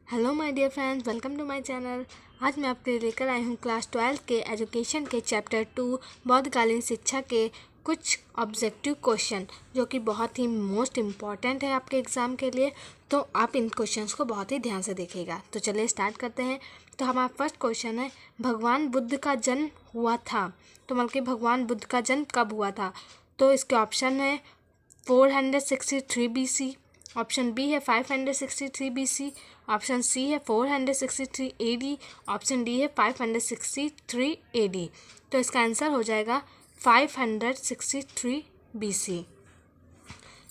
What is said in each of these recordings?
Hello my dear friends, welcome to my channel. आज मैं आपके लिए लेकर आई हूँ क्लास 12 के एजुकेशन के चैप्टर 2 बौद्धकालीन शिक्षा के कुछ ऑब्जेक्टिव क्वेश्चन जो कि बहुत ही मोस्ट इम्पॉर्टेंट है आपके एग्ज़ाम के लिए। तो आप इन क्वेश्चंस को बहुत ही ध्यान से देखिएगा। तो चलिए स्टार्ट करते हैं। तो हमारा फर्स्ट क्वेश्चन है, भगवान बुद्ध का जन्म हुआ था। तो मतलब कि भगवान बुद्ध का जन्म कब हुआ था? तो इसके ऑप्शन है 463 BC, ऑप्शन बी है 563 BC, ऑप्शन सी है 463 AD, ऑप्शन डी है 563 AD। तो इसका आंसर हो जाएगा 563 BC।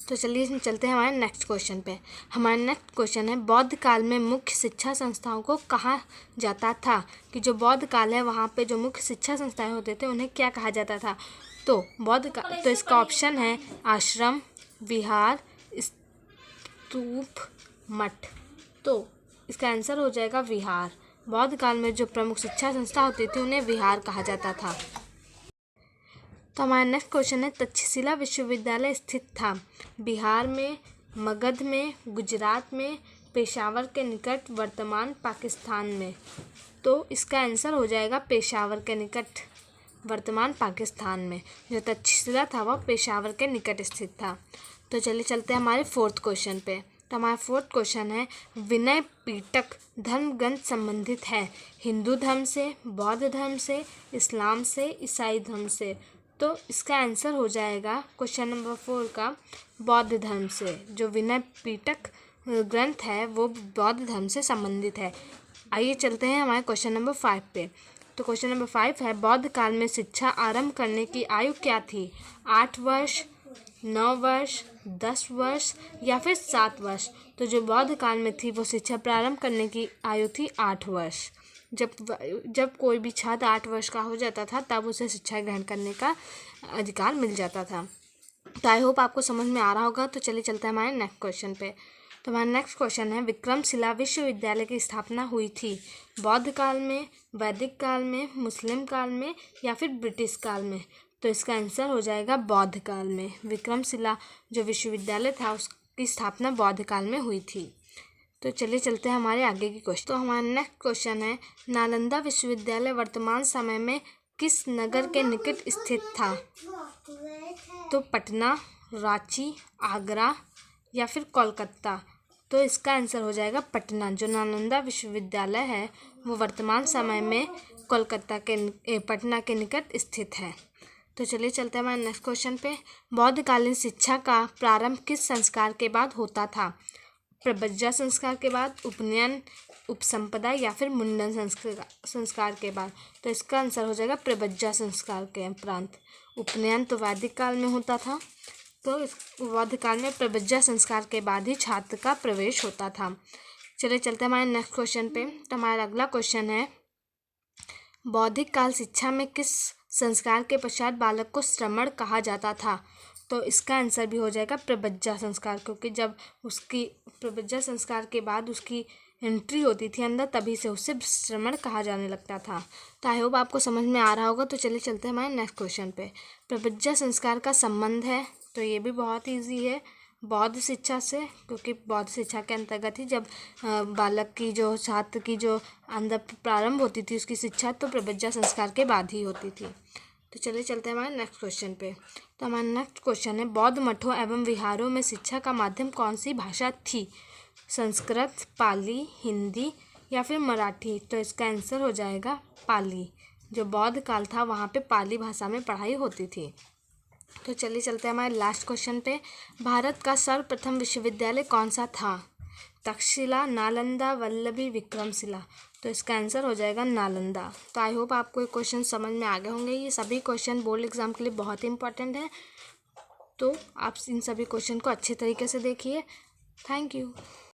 तो चलिए इसमें चलते हैं हमारे नेक्स्ट क्वेश्चन पे। हमारा नेक्स्ट क्वेश्चन है, बौद्ध काल में मुख्य शिक्षा संस्थाओं को कहा जाता था? कि जो बौद्ध काल है वहाँ पे जो मुख्य शिक्षा संस्थाएं होते थे उन्हें क्या कहा जाता था? तो तो इसका ऑप्शन है आश्रम, विहार, स्तूप, मठ। तो इसका आंसर हो जाएगा विहार। बौद्ध काल में जो प्रमुख शिक्षा संस्था होती थी उन्हें विहार कहा जाता था। तो हमारा नेक्स्ट क्वेश्चन है, तक्षशिला विश्वविद्यालय स्थित था बिहार में, मगध में, गुजरात में, पेशावर के निकट, वर्तमान पाकिस्तान में। तो इसका आंसर हो जाएगा पेशावर के निकट, वर्तमान पाकिस्तान में। जो तक्षशिला था वह पेशावर के निकट स्थित था। तो चलिए चलते हैं हमारे फोर्थ क्वेश्चन पे। तो हमारा फोर्थ क्वेश्चन है, विनय पिटक धर्म ग्रंथ संबंधित है हिंदू धर्म से, बौद्ध धर्म से, इस्लाम से, ईसाई धर्म से। तो इसका आंसर हो जाएगा क्वेश्चन नंबर 4 का बौद्ध धर्म से। जो विनय पिटक ग्रंथ है वो बौद्ध धर्म से संबंधित है। आइए चलते हैं हमारे क्वेश्चन नंबर 5 पे। तो क्वेश्चन नंबर 5 है, बौद्ध काल में शिक्षा आरंभ करने की आयु क्या थी? 8 वर्ष, 9 वर्ष, 10 वर्ष या फिर 7 वर्ष? तो जो बौद्ध काल में थी वो शिक्षा प्रारंभ करने की आयु थी 8 वर्ष। जब कोई भी छात्र 8 वर्ष का हो जाता था तब उसे शिक्षा ग्रहण करने का अधिकार मिल जाता था। तो आई होप आपको समझ में आ रहा होगा। तो चलिए चलते हैं हमारे नेक्स्ट क्वेश्चन पे। तो हमारा नेक्स्ट क्वेश्चन है, विक्रमशिला विश्वविद्यालय की स्थापना हुई थी बौद्ध काल में, वैदिक काल में, मुस्लिम काल में या फिर ब्रिटिश काल में? तो इसका आंसर हो जाएगा बौद्ध काल में। विक्रमशिला जो विश्वविद्यालय था उसकी स्थापना बौद्ध काल में हुई थी। तो चलिए चलते हैं हमारे आगे की क्वेश्चन। तो हमारा नेक्स्ट क्वेश्चन है, नालंदा विश्वविद्यालय वर्तमान समय में किस नगर के निकट स्थित था? तो पटना, रांची, आगरा या फिर कोलकाता? तो इसका आंसर हो जाएगा पटना। जो नालंदा विश्वविद्यालय है वो वर्तमान समय में पटना के निकट स्थित है। तो चलिए चलते हैं हमारे नेक्स्ट क्वेश्चन पे। बौद्धकालीन शिक्षा का प्रारंभ किस संस्कार के बाद होता था? प्रब्रज्जा संस्कार के बाद, उपनयन, उपसंपदा या फिर मुंडन संस्कार के बाद? तो इसका आंसर हो जाएगा प्रब्रज्जा संस्कार के उपरांत। उपनयन तो वैदिक काल में होता था, तो इस बौद्ध काल में प्रब्रज्जा संस्कार के बाद ही छात्र का प्रवेश होता था। चलिए चलते हैं हमारे नेक्स्ट क्वेश्चन पे। तो हमारा अगला क्वेश्चन है, बौद्धिक काल शिक्षा में किस संस्कार के पश्चात बालक को श्रमण कहा जाता था? तो इसका आंसर भी हो जाएगा प्रब्रज्जा संस्कार, क्योंकि जब उसकी प्रब्रज्जा संस्कार के बाद उसकी एंट्री होती थी अंदर तभी से उसे श्रमण कहा जाने लगता था। तो आई होप आपको समझ में आ रहा होगा। तो चलिए चलते हैं हमारे नेक्स्ट क्वेश्चन पे। प्रब्रज्जा संस्कार का संबंध है, तो ये भी बहुत ईजी है, बौद्ध शिक्षा से, क्योंकि बौद्ध शिक्षा के अंतर्गत ही जब बालक की जो छात्र की जो अंदर प्रारंभ होती थी उसकी शिक्षा, तो प्रब्रज्जा संस्कार के बाद ही होती थी। तो चलिए चलते हैं हमारे नेक्स्ट क्वेश्चन पे। तो हमारा नेक्स्ट क्वेश्चन है, बौद्ध मठों एवं विहारों में शिक्षा का माध्यम कौन सी भाषा थी? संस्कृत, पाली, हिंदी या फिर मराठी? तो इसका आंसर हो जाएगा पाली। जो बौद्ध काल था वहाँ पे पाली भाषा में पढ़ाई होती थी। तो चलिए चलते हैं हमारे लास्ट क्वेश्चन पे। भारत का सर्वप्रथम विश्वविद्यालय कौन सा था? तक्षशिला, नालंदा, वल्लभी, विक्रमशिला? तो इसका आंसर हो जाएगा नालंदा। तो आई होप आपको ये क्वेश्चन समझ में आ गए होंगे। ये सभी क्वेश्चन बोर्ड एग्जाम के लिए बहुत ही इंपॉर्टेंट है, तो आप इन सभी क्वेश्चन को अच्छे तरीके से देखिए। Thank you.